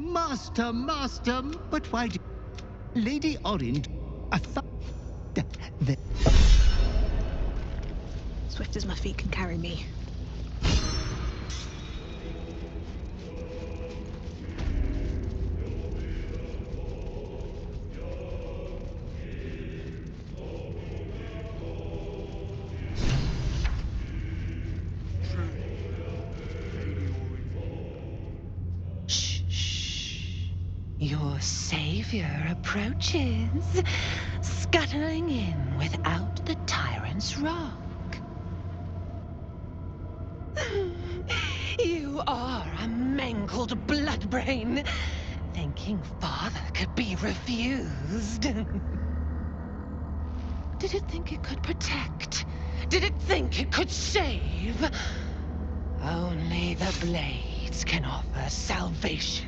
Master, but why did Lady Orin Swift as my feet can carry me. Your savior approaches, scuttling in without the tyrant's rock. You are a mangled bloodbrain, thinking father could be refused. Did it think it could protect? Did it think it could save? Only the blades can offer salvation.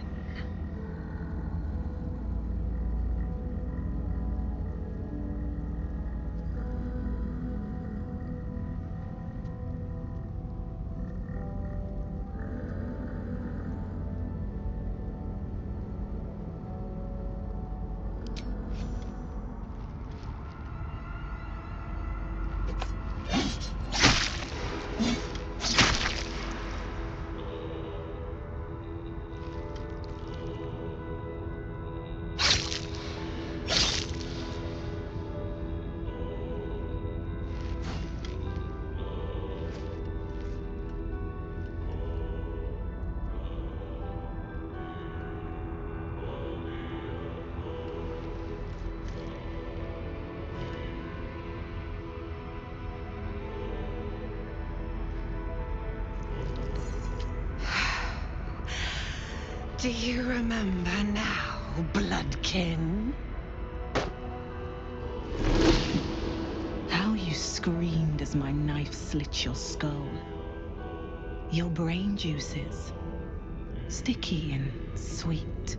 Do you remember now, bloodkin? How you screamed as my knife slit your skull. Your brain juices, sticky and sweet.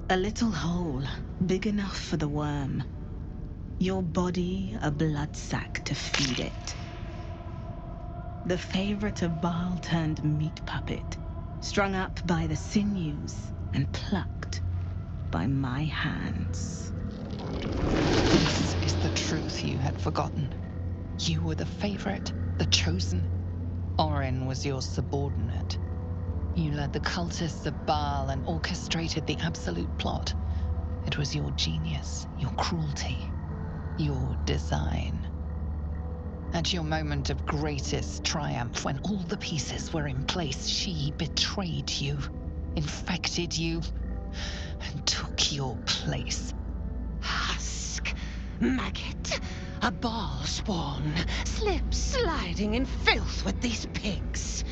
A little hole, big enough for the worm. Your body a blood sack to feed it. The favorite of Bhaal turned meat puppet, strung up by the sinews and plucked by my hands. This is the truth you had forgotten. You were the favorite, the chosen. Orin was your subordinate. You led the cultists of Bhaal and orchestrated the absolute plot. It was your genius, your cruelty, your design. At your moment of greatest triumph, when all the pieces were in place, she betrayed you, infected you, and took your place. Husk, maggot, a Bhaalspawn, sliding in filth with these pigs.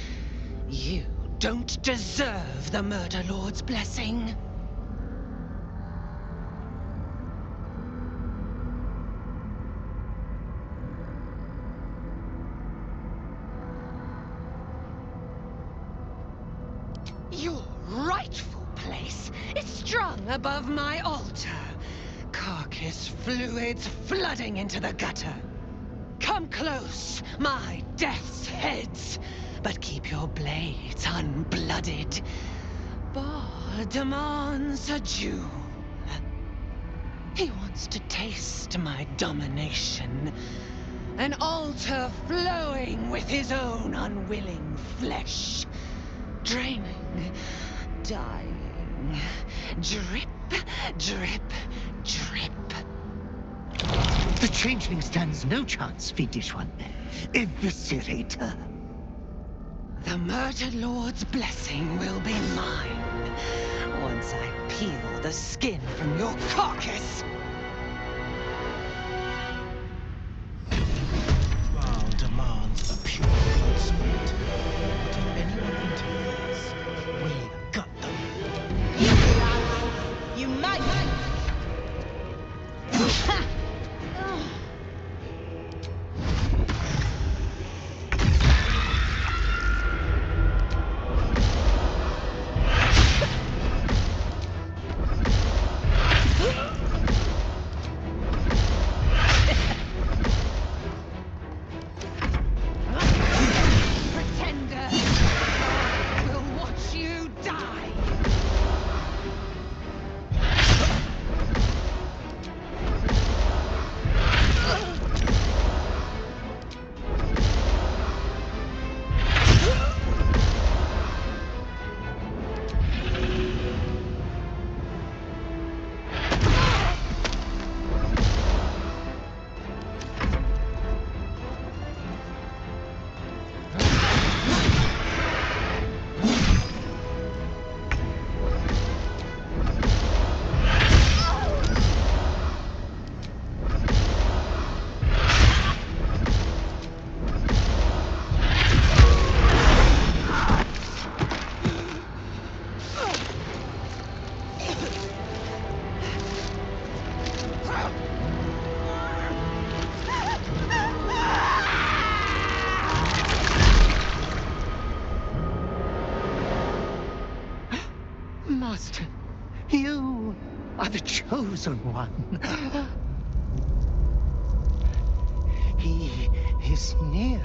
You don't deserve the Murder Lord's blessing. Your rightful place is strung above my altar. Carcass fluids flooding into the gutter. Come close, my death's heads, but keep your blades unblooded. Bhaal demands a jewel. He wants to taste my domination. An altar flowing with his own unwilling flesh. Draining, dying, drip, drip, drip. The changeling stands no chance, fiendish one. Eviscerate her. The Murder Lord's blessing will be mine once I peel the skin from your carcass. Bhaal demands a pure blood spirit. But if anyone intervenes, we gut them. You might! Master, you are the chosen one. He is near.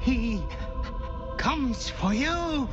He comes for you.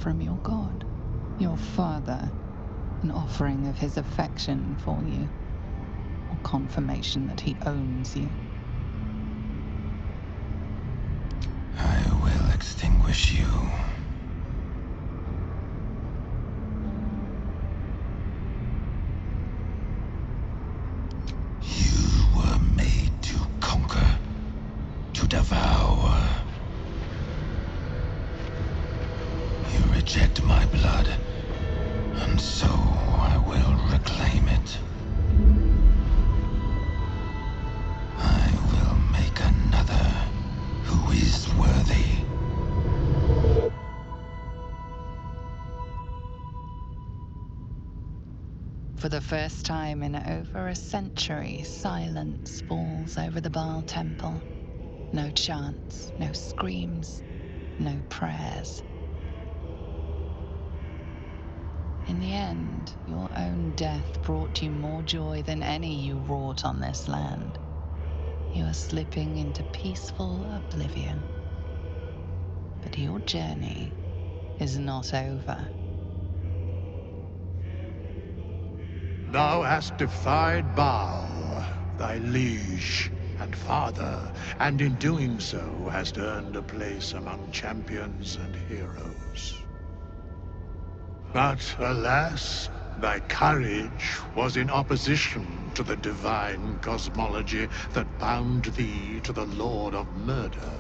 From your god, your father, an offering of his affection for you, or confirmation that he owns you. I will extinguish you. You were made to conquer, to devour. You reject my blood, and so I will reclaim it. I will make another who is worthy. For the first time in over a century, silence falls over the Bhaal temple. No chants, no screams, no prayers. In the end, your own death brought you more joy than any you wrought on this land. You are slipping into peaceful oblivion. But your journey is not over. Thou hast defied Bhaal, thy liege and father, and in doing so hast earned a place among champions and heroes. But alas, thy courage was in opposition to the divine cosmology that bound thee to the Lord of Murder.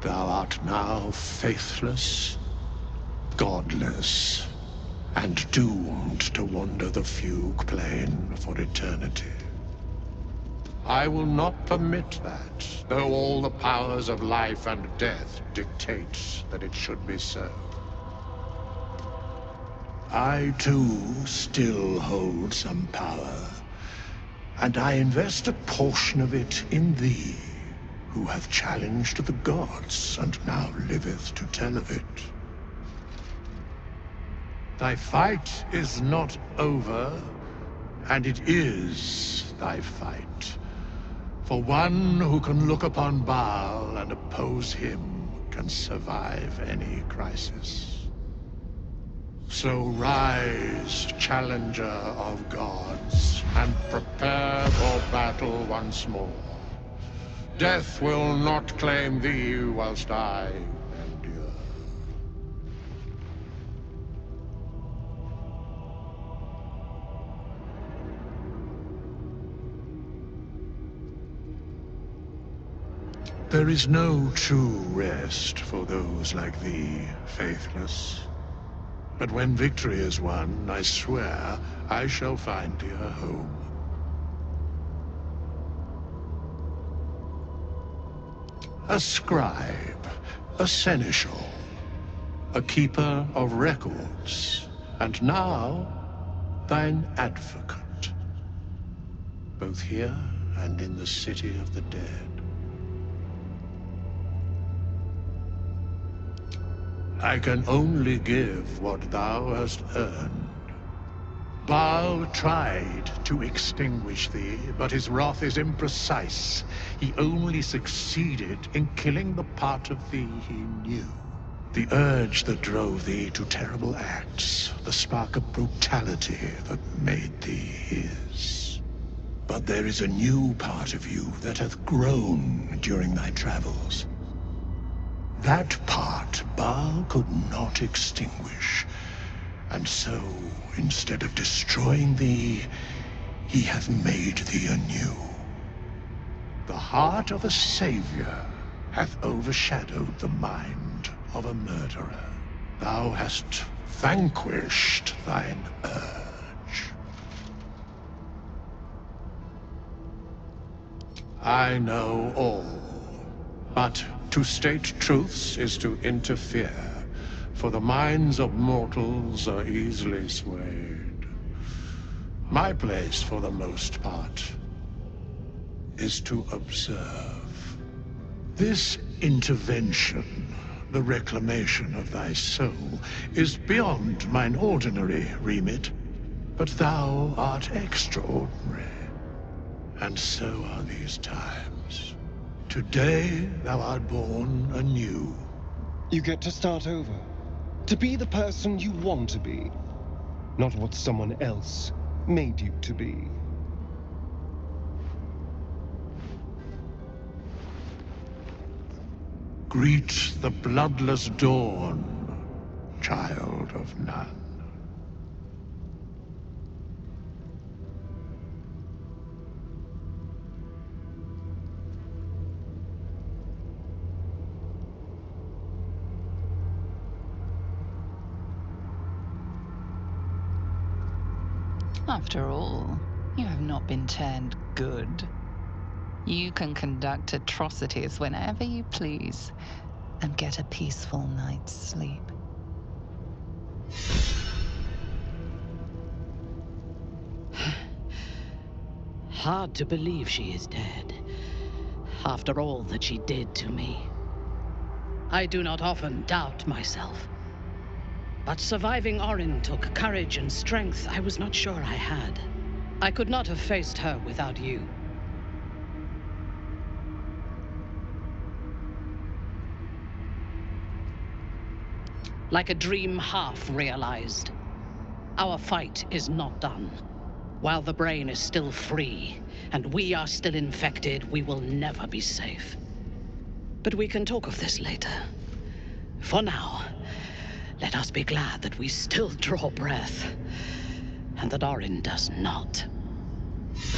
Thou art now faithless, godless, and doomed to wander the fugue plane for eternity. I will not permit that, though all the powers of life and death dictate that it should be so. I, too, still hold some power, and I invest a portion of it in thee, who hath challenged the gods and now liveth to tell of it. Thy fight is not over, and it is thy fight. For one who can look upon Bhaal and oppose him can survive any crisis. So rise, challenger of gods, and prepare for battle once more. Death will not claim thee whilst I endure. There is no true rest for those like thee, faithless. But when victory is won, I swear I shall find thee a home. A scribe, a seneschal, a keeper of records, and now thine advocate. Both here and in the city of the dead. I can only give what thou hast earned. Bhaal tried to extinguish thee, but his wrath is imprecise. He only succeeded in killing the part of thee he knew. The urge that drove thee to terrible acts, the spark of brutality that made thee his. But there is a new part of you that hath grown during thy travels. That part Bhaal could not extinguish, and so, instead of destroying thee, he hath made thee anew. The heart of a savior hath overshadowed the mind of a murderer. Thou hast vanquished thine urge. I know all, but to state truths is to interfere, for the minds of mortals are easily swayed. My place, for the most part, is to observe. This intervention, the reclamation of thy soul, is beyond mine ordinary remit, but thou art extraordinary, and so are these times. Today thou art born anew. You get to start over. To be the person you want to be, not what someone else made you to be. Greet the bloodless Dorn, child of none. After all, you have not been turned good. You can conduct atrocities whenever you please, and get a peaceful night's sleep. Hard to believe she is dead, after all that she did to me. I do not often doubt myself. But surviving Orin took courage and strength I was not sure I had. I could not have faced her without you. Like a dream half realized. Our fight is not done. While the brain is still free, and we are still infected, we will never be safe. But we can talk of this later. For now, let us be glad that we still draw breath, and that Orin does not.